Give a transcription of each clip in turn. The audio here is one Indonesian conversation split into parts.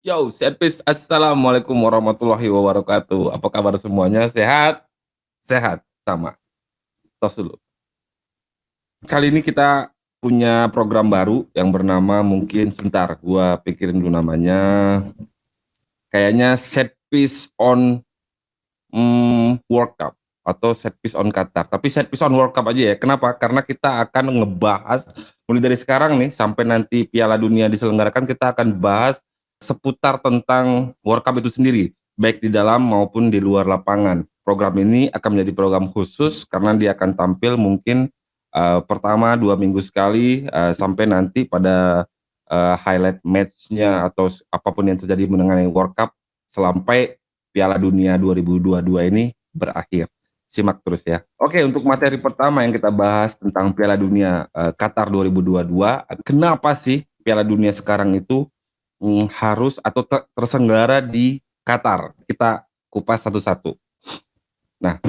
Yo, Serpis, Assalamualaikum warahmatullahi wabarakatuh. Apa kabar semuanya? Sehat? Sehat, sama. Tos dulu. Kali ini kita punya program baru yang bernama mungkin sebentar, gua pikirin dulu namanya. Kayaknya Set Piece on World Cup atau Set Piece on Qatar. Tapi Set Piece on World Cup aja ya. Kenapa? Karena kita akan ngebahas mulai dari sekarang nih sampai nanti Piala Dunia diselenggarakan, kita akan bahas seputar tentang World Cup itu sendiri, baik di dalam maupun di luar lapangan. Program ini akan menjadi program khusus karena dia akan tampil mungkin pertama 2 minggu sekali, sampai nanti pada highlight matchnya atau apapun yang terjadi mengenai World Cup sampai Piala Dunia 2022 ini berakhir. Simak terus ya. Oke, untuk materi pertama yang kita bahas tentang Piala Dunia Qatar 2022, kenapa sih Piala Dunia sekarang itu harus atau terselenggara di Qatar? Kita kupas satu-satu. Nah,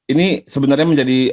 ini sebenarnya menjadi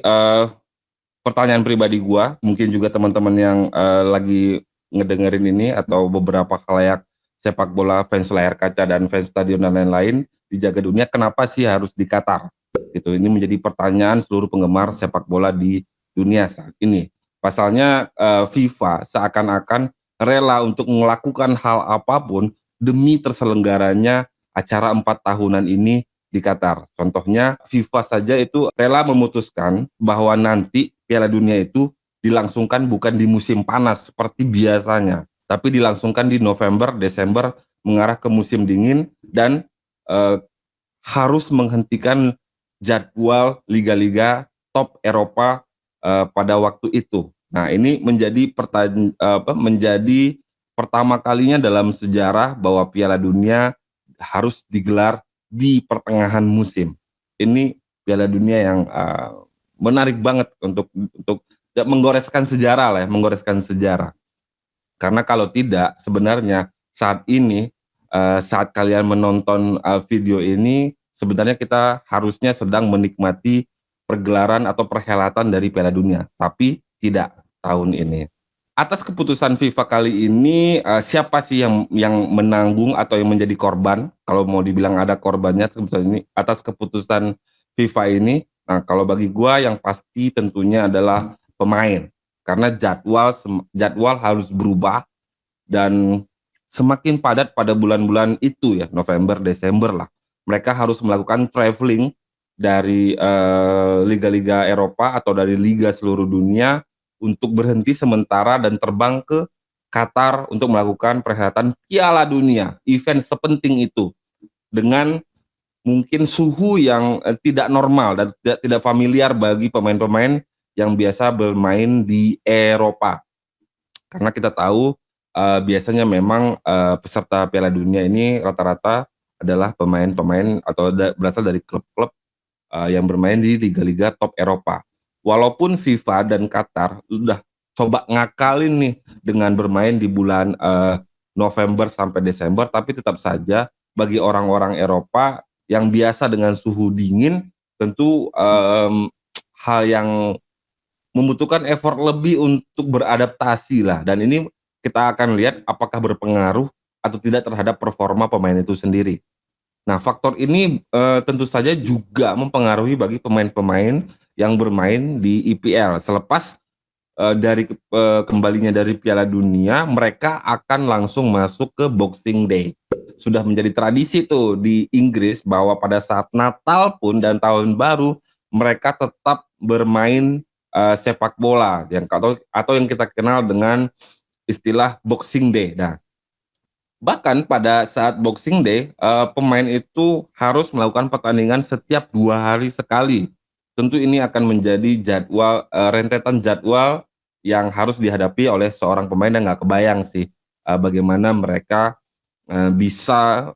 pertanyaan pribadi gua, mungkin juga teman-teman yang lagi ngedengerin ini atau beberapa khalayak sepak bola, fans layar kaca dan fans stadion dan lain-lain di jaga dunia, kenapa sih harus di Qatar? Gitu. Ini menjadi pertanyaan seluruh penggemar sepak bola di dunia saat ini. Pasalnya FIFA seakan-akan rela untuk melakukan hal apapun demi terselenggaranya acara 4 tahunan ini di Qatar. Contohnya FIFA saja itu rela memutuskan bahwa nanti Piala Dunia itu dilangsungkan bukan di musim panas seperti biasanya, tapi dilangsungkan di November, Desember mengarah ke musim dingin dan eh, harus menghentikan jadwal liga-liga top Eropa pada waktu itu. Nah, ini menjadi pertama kalinya dalam sejarah bahwa Piala Dunia harus digelar di pertengahan musim. Ini Piala Dunia yang menarik banget untuk ya, menggoreskan sejarah lah ya, menggoreskan sejarah. Karena kalau tidak, sebenarnya saat ini saat kalian menonton video ini, sebenarnya kita harusnya sedang menikmati pergelaran atau perhelatan dari Piala Dunia, tapi tidak tahun ini. Atas keputusan FIFA kali ini, siapa sih yang menanggung atau yang menjadi korban? Kalau mau dibilang ada korbannya sebetulnya ini atas keputusan FIFA ini. Nah, kalau bagi gua yang pasti tentunya adalah pemain, karena jadwal harus berubah dan semakin padat pada bulan-bulan itu ya, November, Desember lah. Mereka harus melakukan traveling dari liga-liga Eropa atau dari liga seluruh dunia untuk berhenti sementara dan terbang ke Qatar untuk melakukan perhelatan Piala Dunia, event sepenting itu dengan mungkin suhu yang tidak normal dan tidak familiar bagi pemain-pemain yang biasa bermain di Eropa. Karena kita tahu biasanya memang peserta Piala Dunia ini rata-rata adalah pemain-pemain atau berasal dari klub-klub yang bermain di liga-liga top Eropa. Walaupun FIFA dan Qatar sudah coba ngakalin nih dengan bermain di bulan November sampai Desember, tapi tetap saja bagi orang-orang Eropa yang biasa dengan suhu dingin, tentu hal yang membutuhkan effort lebih untuk beradaptasi lah, dan ini kita akan lihat apakah berpengaruh atau tidak terhadap performa pemain itu sendiri. Nah, faktor ini tentu saja juga mempengaruhi bagi pemain-pemain yang bermain di IPL. Selepas dari kembalinya dari Piala Dunia, mereka akan langsung masuk ke Boxing Day. Sudah menjadi tradisi tuh di Inggris bahwa pada saat Natal pun dan Tahun Baru mereka tetap bermain sepak bola yang atau yang kita kenal dengan istilah Boxing Day. Nah, bahkan pada saat Boxing Day, pemain itu harus melakukan pertandingan setiap 2 hari sekali. Tentu ini akan menjadi rentetan jadwal yang harus dihadapi oleh seorang pemain yang nggak kebayang sih bagaimana mereka bisa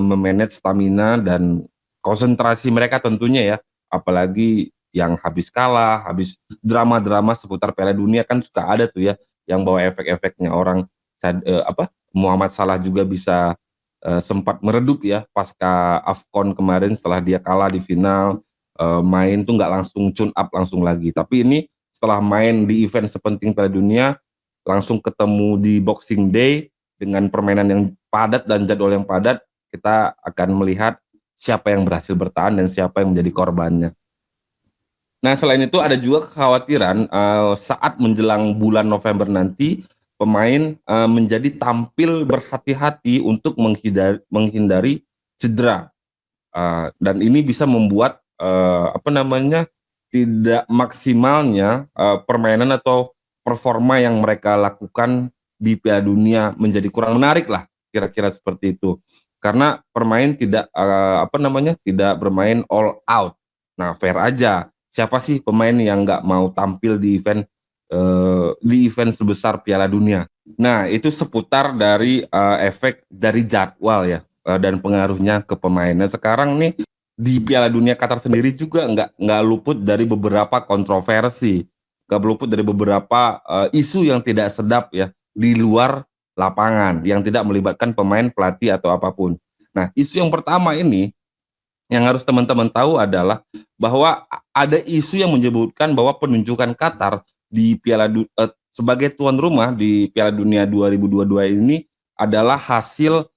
memanage stamina dan konsentrasi mereka tentunya ya. Apalagi yang habis kalah, habis drama-drama seputar Piala Dunia kan suka ada tuh ya yang bawa efek-efeknya orang Muhammad Salah juga bisa sempat meredup ya pasca AFCON kemarin setelah dia kalah di final, main tuh nggak langsung tune up langsung lagi. Tapi ini setelah main di event sepenting Piala Dunia langsung ketemu di Boxing Day dengan permainan yang padat dan jadwal yang padat, kita akan melihat siapa yang berhasil bertahan dan siapa yang menjadi korbannya. Nah, selain itu ada juga kekhawatiran saat menjelang bulan November nanti pemain menjadi tampil berhati-hati untuk menghindari cedera. Dan ini bisa membuat tidak maksimalnya permainan atau performa yang mereka lakukan di Piala Dunia menjadi kurang menarik lah, kira-kira seperti itu. Karena pemain tidak bermain all out. Nah, fair aja. Siapa sih pemain yang nggak mau tampil di event sebesar Piala Dunia? Nah, itu seputar dari efek dari jadwal ya, dan pengaruhnya ke pemain. Nah, sekarang nih di Piala Dunia Qatar sendiri juga nggak luput dari beberapa kontroversi, nggak luput dari beberapa isu yang tidak sedap ya di luar lapangan yang tidak melibatkan pemain, pelatih atau apapun. Nah, isu yang pertama ini yang harus teman-teman tahu adalah bahwa ada isu yang menyebutkan bahwa penunjukan Qatar di sebagai tuan rumah di Piala Dunia 2022 ini adalah hasil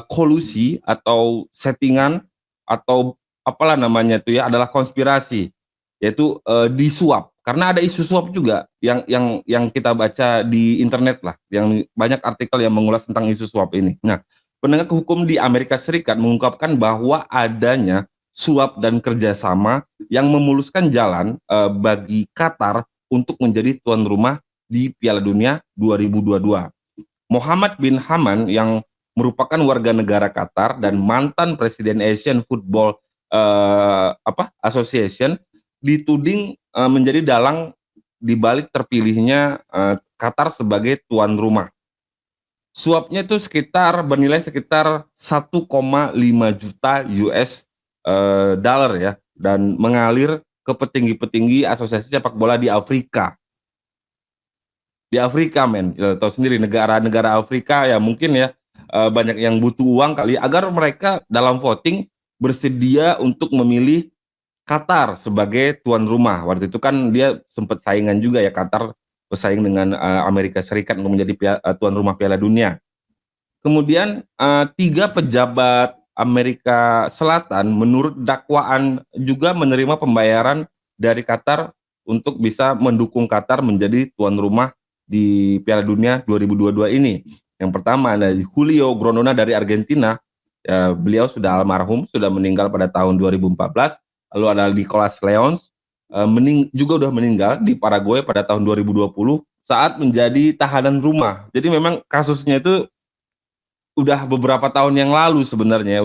kolusi atau settingan atau apalah namanya itu ya, adalah konspirasi, yaitu disuap. Karena ada isu suap juga yang kita baca di internet lah, yang banyak artikel yang mengulas tentang isu suap ini. Nah, penegak hukum di Amerika Serikat mengungkapkan bahwa adanya suap dan kerjasama yang memuluskan jalan bagi Qatar untuk menjadi tuan rumah di Piala Dunia 2022. Muhammad bin Haman yang merupakan warga negara Qatar dan mantan presiden Asian Football Association dituding menjadi dalang dibalik terpilihnya Qatar sebagai tuan rumah. Suapnya itu bernilai sekitar 1,5 juta US dollar ya, dan mengalir ke petinggi-petinggi asosiasi sepak bola di Afrika. Di Afrika, men, tahu sendiri negara-negara Afrika ya, mungkin ya banyak yang butuh uang kali agar mereka dalam voting bersedia untuk memilih Qatar sebagai tuan rumah. Waktu itu kan dia sempat saingan juga ya, Qatar bersaing dengan Amerika Serikat untuk menjadi tuan rumah Piala Dunia. Kemudian 3 pejabat Amerika Selatan menurut dakwaan juga menerima pembayaran dari Qatar untuk bisa mendukung Qatar menjadi tuan rumah di Piala Dunia 2022 ini. Yang pertama ada Julio Grondona dari Argentina. Beliau sudah almarhum, sudah meninggal pada tahun 2014. Lalu ada Nicolas Leons, juga udah meninggal di Paraguay pada tahun 2020 saat menjadi tahanan rumah. Jadi memang kasusnya itu udah beberapa tahun yang lalu sebenarnya,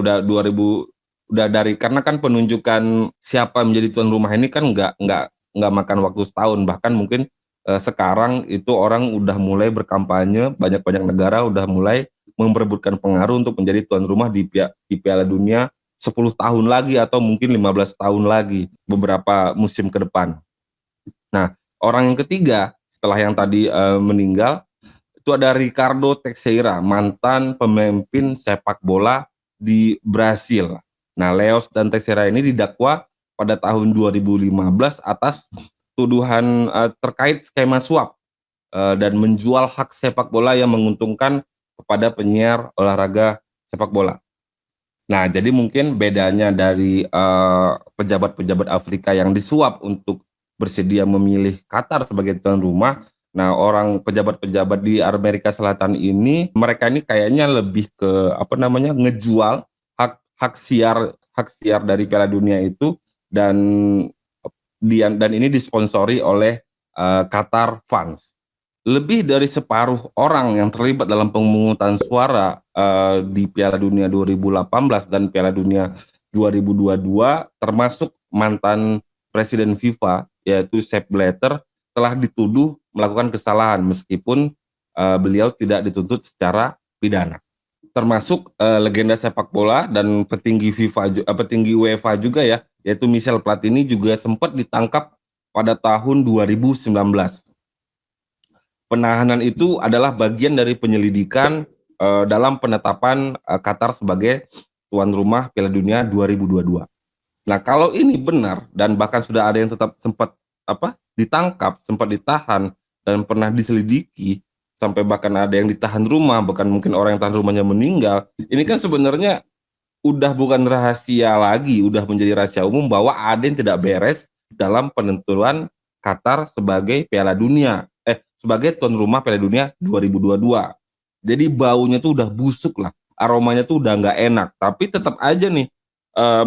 karena kan penunjukan siapa menjadi tuan rumah ini kan nggak makan waktu setahun, bahkan mungkin sekarang itu orang udah mulai berkampanye, banyak negara udah mulai memperebutkan pengaruh untuk menjadi tuan rumah di Piala Dunia 10 tahun lagi atau mungkin 15 tahun lagi beberapa musim ke depan. Nah, orang yang ketiga setelah yang tadi meninggal itu ada Ricardo Teixeira, mantan pemimpin sepak bola di Brasil. Nah, Leos dan Teixeira ini didakwa pada tahun 2015 atas tuduhan terkait skema suap dan menjual hak sepak bola yang menguntungkan kepada penyiar olahraga sepak bola. Nah, jadi mungkin bedanya dari pejabat-pejabat Afrika yang disuap untuk bersedia memilih Qatar sebagai tuan rumah. Nah, pejabat-pejabat di Amerika Selatan ini, mereka ini kayaknya lebih ke ngejual hak siar dari Piala Dunia itu, dan ini disponsori oleh Qatar Funds. Lebih dari separuh orang yang terlibat dalam pemungutan suara di Piala Dunia 2018 dan Piala Dunia 2022, termasuk mantan Presiden FIFA yaitu Sepp Blatter, telah dituduh melakukan kesalahan meskipun beliau tidak dituntut secara pidana. Termasuk legenda sepak bola dan petinggi UEFA juga ya, yaitu Michel Platini juga sempat ditangkap pada tahun 2019. Penahanan itu adalah bagian dari penyelidikan dalam penetapan Qatar sebagai tuan rumah Piala Dunia 2022. Nah, kalau ini benar dan bahkan sudah ada yang sempat ditangkap, sempat ditahan dan pernah diselidiki, sampai bahkan ada yang ditahan rumah, bahkan mungkin orang yang tahan rumahnya meninggal. Ini kan sebenarnya udah bukan rahasia lagi, udah menjadi rahasia umum bahwa ada yang tidak beres dalam penentuan Qatar sebagai Piala Dunia, sebagai tuan rumah Piala Dunia 2022. Jadi baunya tuh udah busuk lah, aromanya tuh udah nggak enak. Tapi tetap aja nih,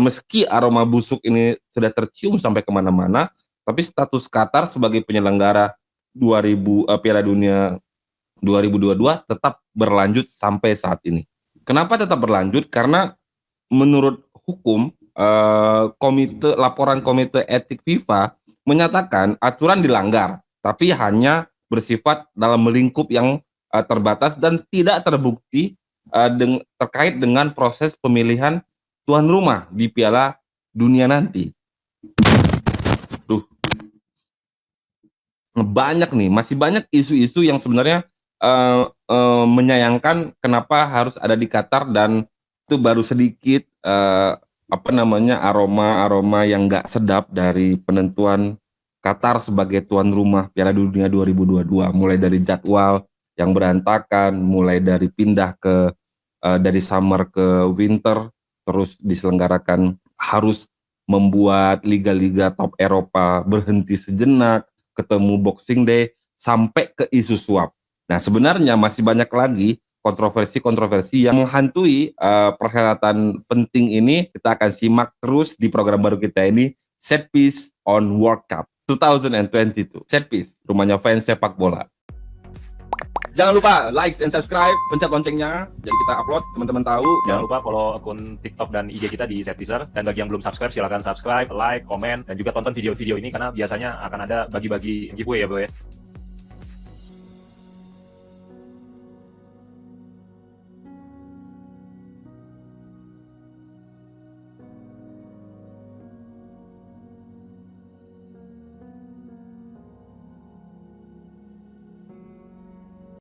meski aroma busuk ini sudah tercium sampai kemana-mana, tapi status Qatar sebagai penyelenggara 2000 Piala Dunia 2022 tetap berlanjut sampai saat ini. Kenapa tetap berlanjut? Karena menurut hukum, laporan komite etik FIFA menyatakan aturan dilanggar, tapi hanya bersifat dalam melingkup yang terbatas dan tidak terbukti terkait dengan proses pemilihan tuan rumah di Piala Dunia nanti. Duh, masih banyak isu-isu yang sebenarnya menyayangkan kenapa harus ada di Qatar, dan itu baru sedikit aroma yang nggak sedap dari penentuan Qatar sebagai tuan rumah Piala Dunia 2022, mulai dari jadwal yang berantakan, mulai dari pindah dari summer ke winter, terus diselenggarakan harus membuat liga-liga top Eropa berhenti sejenak, ketemu Boxing Day, sampai ke isu suap. Nah, sebenarnya masih banyak lagi kontroversi-kontroversi yang menghantui perhelatan penting ini. Kita akan simak terus di program baru kita ini, Set Piece on World Cup 2022. Set Piece, rumahnya fans sepak bola. Jangan lupa like and subscribe, pencet loncengnya, jadi kita upload, teman-teman tahu. Jangan lupa follow akun TikTok dan IG kita di Setpiece. Dan bagi yang belum subscribe, silakan subscribe, like, komen, dan juga tonton video-video ini karena biasanya akan ada bagi-bagi giveaway ya bro ya.